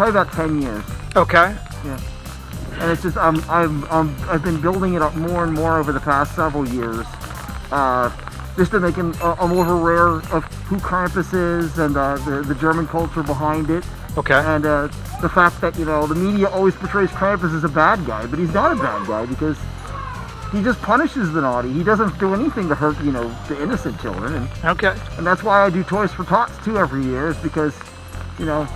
Probably about 10 years. Okay. Yeah. And it's just I've been building it up more and more over the past several years, just to make him more aware of who Krampus is and the German culture behind it. Okay. And the fact that, you know, the media always portrays Krampus as a bad guy, but he's not a bad guy because he just punishes the naughty. He doesn't do anything to hurt, you know, the innocent children. Okay. And that's why I do Toys for Tots too every year, is because, you know,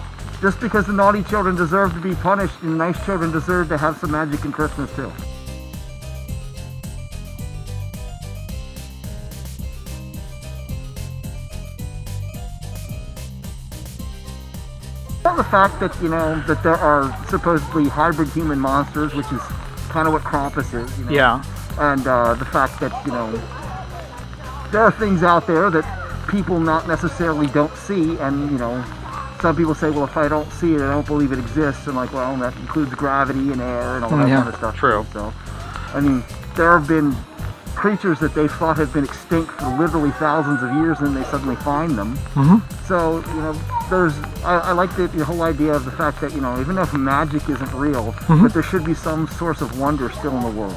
just because the naughty children deserve to be punished, and nice children deserve to have some magic in Christmas too. Well, the fact that, you know, that there are supposedly hybrid human monsters, which is kind of what Krampus is, you know? Yeah. And the fact that, you know, there are things out there that people not necessarily don't see, and, you know, some people say, well, if I don't see it, I don't believe it exists. And like, well, that includes gravity and air and all that kind of stuff. True. So, I mean, there have been creatures that they thought have been extinct for literally thousands of years, and they suddenly find them. So, you know, I like the whole idea of the fact that, you know, even if magic isn't real, but there should be some source of wonder still in the world.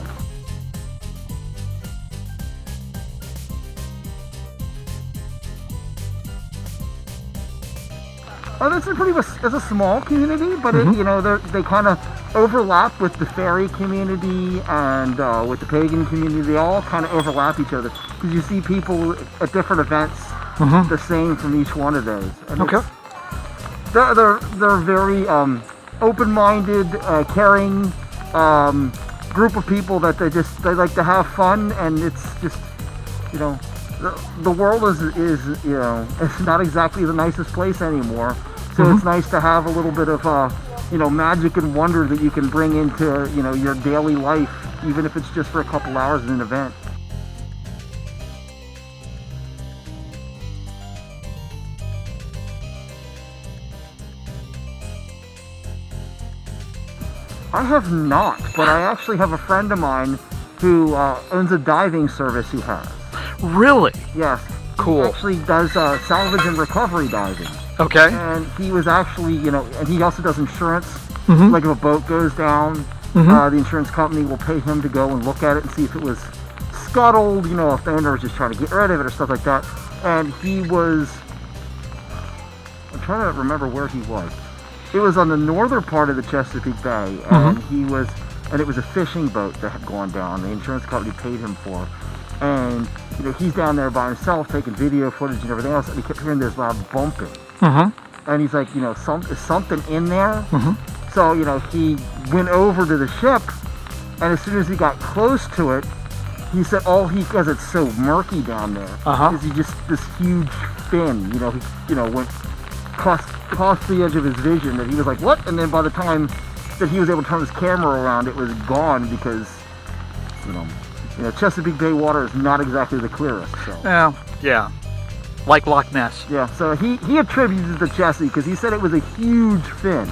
Oh, this is pretty much, it's a small community, but it, you know, they kind of overlap with the fairy community and with the pagan community. They all kind of overlap each other because you see people at different events the same from each one of those. And Okay. They're very open-minded, caring group of people that they like to have fun, and it's just, you know, the world is you know, it's not exactly the nicest place anymore. So it's nice to have a little bit of you know, magic and wonder that you can bring into, you know, your daily life, even if it's just for a couple hours in an event. I have not, but I actually have a friend of mine who owns a diving service who has. Really? Yes. Cool. He actually does salvage and recovery diving. Okay. And he was actually, you know, and he also does insurance. Like if a boat goes down, the insurance company will pay him to go and look at it and see if it was scuttled, you know, if the owner was just trying to get rid of it or stuff like that. And he was, I'm trying to remember where he was. It was on the northern part of the Chesapeake Bay, and it was a fishing boat that had gone down. The insurance company paid him for. And, you know, he's down there by himself taking video footage and everything else, and he kept hearing this loud bumping. And he's like, you know, is something in there? So, you know, he went over to the ship, and as soon as he got close to it, he said, because it's so murky down there, is he just, this huge fin, you know, he, you know, went crossed the edge of his vision, that he was like, what? And then by the time that he was able to turn his camera around, it was gone because, you know, Chesapeake Bay water is not exactly the clearest. So. Yeah. Like Loch Ness. Yeah, so he attributes it to Chessie because he said it was a huge fin.